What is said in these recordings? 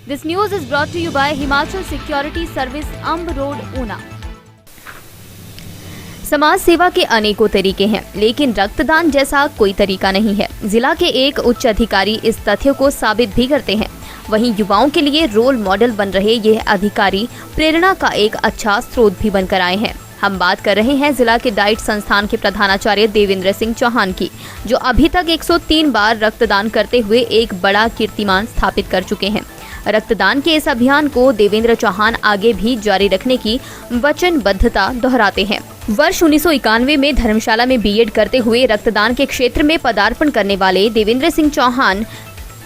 This news is brought to you by Himachal Security Service, Amb Road, Una. समाज सेवा के अनेकों तरीके हैं, लेकिन रक्तदान जैसा कोई तरीका नहीं है। जिला के एक उच्च अधिकारी इस तथ्य को साबित भी करते हैं। वहीं युवाओं के लिए रोल मॉडल बन रहे ये अधिकारी प्रेरणा का एक अच्छा स्रोत भी बनकर आए हैं। हम बात कर रहे हैं जिला के डाइट संस्थान के प्रधानाचार्य देवेंद्र सिंह चौहान की, जो अभी तक 103 बार रक्तदान करते हुए एक बड़ा कीर्तिमान स्थापित कर चुके हैं। रक्तदान के इस अभियान को देवेंद्र चौहान आगे भी जारी रखने की वचनबद्धता दोहराते हैं। वर्ष 1991 में धर्मशाला में बीएड करते हुए रक्तदान के क्षेत्र में पदार्पण करने वाले देवेंद्र सिंह चौहान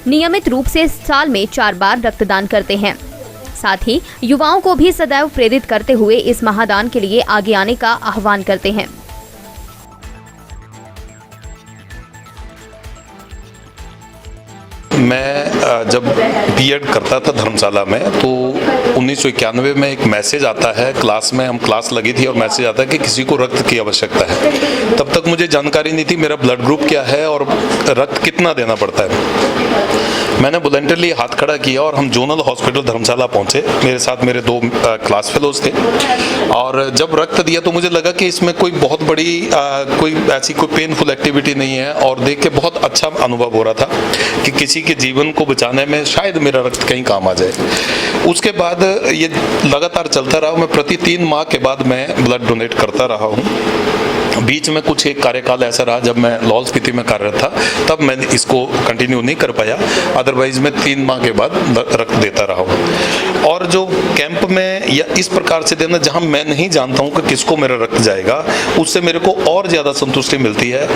नियमित रूप से साल में 4 बार रक्तदान करते हैं। साथ ही युवाओं को भी सदैव प्रेरित करते हुए इस महादान के लिए आगे आने का आह्वान करते हैं। मैं जब बीएड करता था धर्मशाला में तो 1991 में एक मैसेज आता है क्लास में, हम क्लास लगी थी और मैसेज आता है कि किसी को रक्त की आवश्यकता है। तब तक मुझे जानकारी नहीं थी मेरा ब्लड ग्रुप क्या है और रक्त कितना देना पड़ता है। मैंने वॉलंटियरली हाथ खड़ा किया और हम जोनल हॉस्पिटल धर्मशाला पहुंचे। मेरे साथ मेरे 2 क्लास फेलोज थे और जब रक्त दिया तो मुझे लगा कि इसमें कोई बहुत बड़ी कोई ऐसी कोई पेनफुल एक्टिविटी नहीं है और देख के बहुत अच्छा अनुभव हो रहा था कि किसी के जीवन को बचाने में शायद मेरा रक्त कहीं काम आ जाए। उसके बाद ये लगातार चलता रहा। मैं प्रति 3 माह के बाद मैं ब्लड डोनेट करता रहा हूँ। बीच में कुछ एक कार्यकाल ऐसा रहा जब मैं लाहौल स्पीति में कार्यरत था, तब मैं इसको कंटिन्यू नहीं कर पाया। अदरवाइज मैं 3 माह के बाद रक्त देता रहा हूँ। और जो कैंप में या इस प्रकार से देना जहाँ मैं नहीं जानता हूँ कि किसको मेरा रक्त जाएगा, उससे मेरे को और ज़्यादा संतुष्टि मिलती है।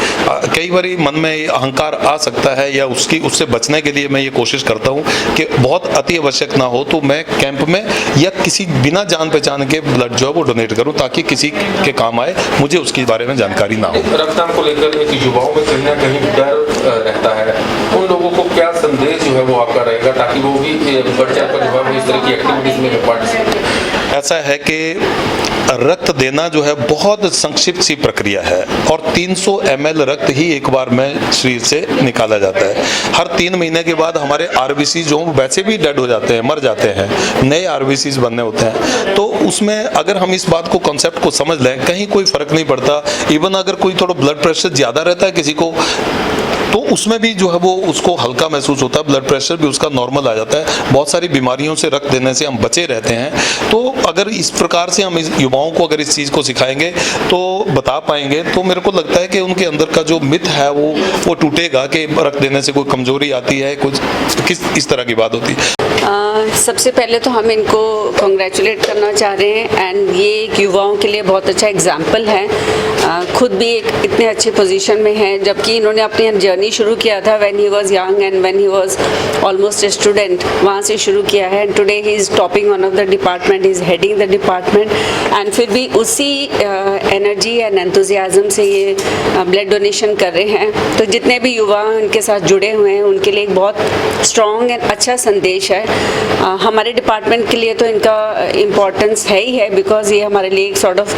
कई बार मन में अहंकार आ सकता है या उससे बचने के लिए मैं ये कोशिश करता हूँ कि बहुत अति आवश्यक ना हो तो मैं कैंप में या किसी बिना जान पहचान के ब्लड जो है वो डोनेट करूँ ताकि किसी के काम आए, मुझे उसके बारे में जानकारी ना हो। रक्तदान को लेकर एक युवाओं में कहीं ना कहीं डर रहता है, उन लोगों को क्या संदेश जो है वो आपका रहेगा ताकि वो भी बढ़ चढ़कर जो है इस तरह की एक्टिविटीज में पार्टिसिपेट? ऐसा है कि रक्त देना जो है बहुत संक्षिप्त सी प्रक्रिया है और 300 ml रक्त ही एक बार में शरीर से निकाला जाता है। हर 3 महीने के बाद हमारे आरबीसी जो वैसे भी डेड हो जाते हैं, मर जाते हैं, नए आरबीसी बनने होते हैं। तो उसमें अगर हम इस बात को कॉन्सेप्ट को समझ लें, कहीं कोई फर्क नहीं पड़ता। इवन अगर कोई थोड़ा ब्लड प्रेशर ज्यादा रहता है किसी को, तो उसमें भी जो है वो उसको हल्का महसूस होता है, ब्लड प्रेशर भी उसका नॉर्मल आ जाता है। बहुत सारी बीमारियों से रक्त देने से हम बचे रहते हैं। तो अगर इस प्रकार से हम युवाओं को अगर इस चीज़ को सिखाएंगे तो बता पाएंगे, तो मेरे को लगता है कि उनके अंदर का जो मिथ है वो टूटेगा कि रक्त देने से कोई कमजोरी आती है, कुछ इस तरह की बात होती है। सबसे पहले तो हम इनको कॉन्ग्रेचुलेट करना चाह रहे हैं एंड ये एक युवाओं के लिए बहुत अच्छा एग्जाम्पल है। खुद भी एक इतने अच्छे पोजीशन में हैं, जबकि इन्होंने अपनी जर्नी शुरू किया था when he was young and when he was almost a student, वहाँ से शुरू किया है। And today he is topping one of the department, he is heading the department and फिर भी उसी एनर्जी एंड एंथुजियाज्म से ये ब्लड डोनेशन कर रहे हैं। तो जितने भी युवा उनके साथ जुड़े हुए हैं उनके लिए एक बहुत स्ट्रॉन्ग एंड अच्छा संदेश है। हमारे डिपार्टमेंट के लिए तो इनका इम्पोर्टेंस है ही है, बिकॉज ये हमारे लिए एक सॉर्ट ऑफ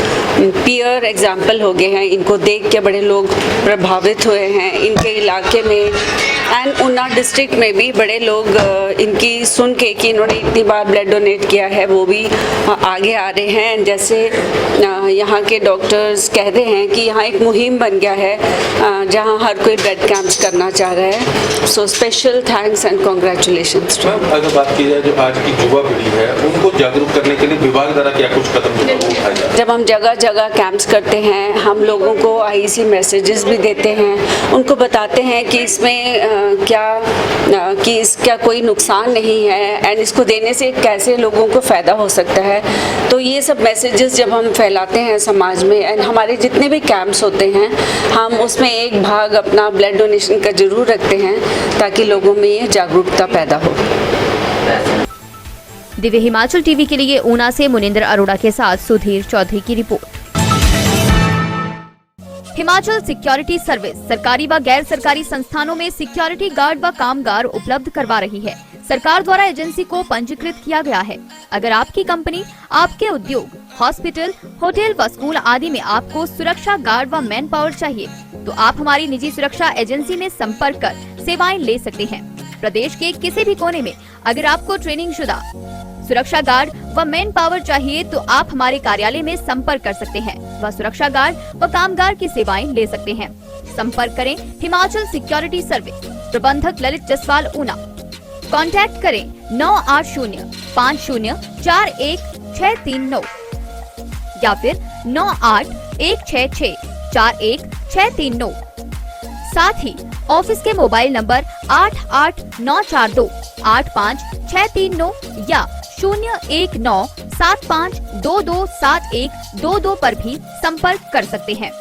पीयर एग्जाम्पल हो गए हैं। इनको देख के बड़े लोग प्रभावित हुए हैं। इनके इलाके में एंड ऊना डिस्ट्रिक्ट में भी बड़े लोग इनकी सुन के कि इन्होंने इतनी बार ब्लड डोनेट किया है वो भी आगे आ रहे हैं। जैसे यहाँ के डॉक्टर्स कह रहे हैं कि यहाँ एक मुहिम बन गया है जहाँ हर कोई ब्लड कैंप्स करना चाह रहा है। So special thanks and congratulations. अगर बात की जाए जो आज की युवा पीढ़ी है उनको जागरूक करने के लिए विभाग द्वारा क्या कुछ कदम उठाए जाए? जब हम जगह जगह कैंप्स करते हैं, हम लोगों को आईसी मैसेजेस भी देते हैं, उनको बताते हैं कि इसमें कि इसका कोई नुकसान नहीं है एंड इसको देने से कैसे लोगों को फ़ायदा हो सकता है। तो ये सब मैसेजेस जब हम फैलाते हैं समाज में एंड हमारे जितने भी कैंप्स होते हैं, हम उसमें एक भाग अपना ब्लड डोनेशन का जरूर रखते हैं ताकि लोगों में ये जागरूकता पैदा हो। दिव्य हिमाचल टीवी के लिए ऊना से मुनिंदर अरोड़ा के साथ सुधीर चौधरी की रिपोर्ट। हिमाचल सिक्योरिटी सर्विस सरकारी व गैर सरकारी संस्थानों में सिक्योरिटी गार्ड व कामगार उपलब्ध करवा रही है। सरकार द्वारा एजेंसी को पंजीकृत किया गया है। अगर आपकी कंपनी, आपके उद्योग, हॉस्पिटल, होटल व स्कूल आदि में आपको सुरक्षा गार्ड व मैन पावर चाहिए तो आप हमारी निजी सुरक्षा एजेंसी में संपर्क कर सेवाएं ले सकते हैं। प्रदेश के किसी भी कोने में अगर आपको ट्रेनिंग शुदा सुरक्षा गार्ड व मैन पावर चाहिए तो आप हमारे कार्यालय में संपर्क कर सकते हैं व सुरक्षा गार्ड व कामगार की सेवाएं ले सकते हैं। संपर्क करें हिमाचल सिक्योरिटी सर्विस, प्रबंधक ललित जसवाल, ऊना। कांटेक्ट करें 9805041639 या फिर 9816641639। साथ ही ऑफिस के मोबाइल नंबर 8894285639 या 01975227122 पर भी संपर्क कर सकते हैं।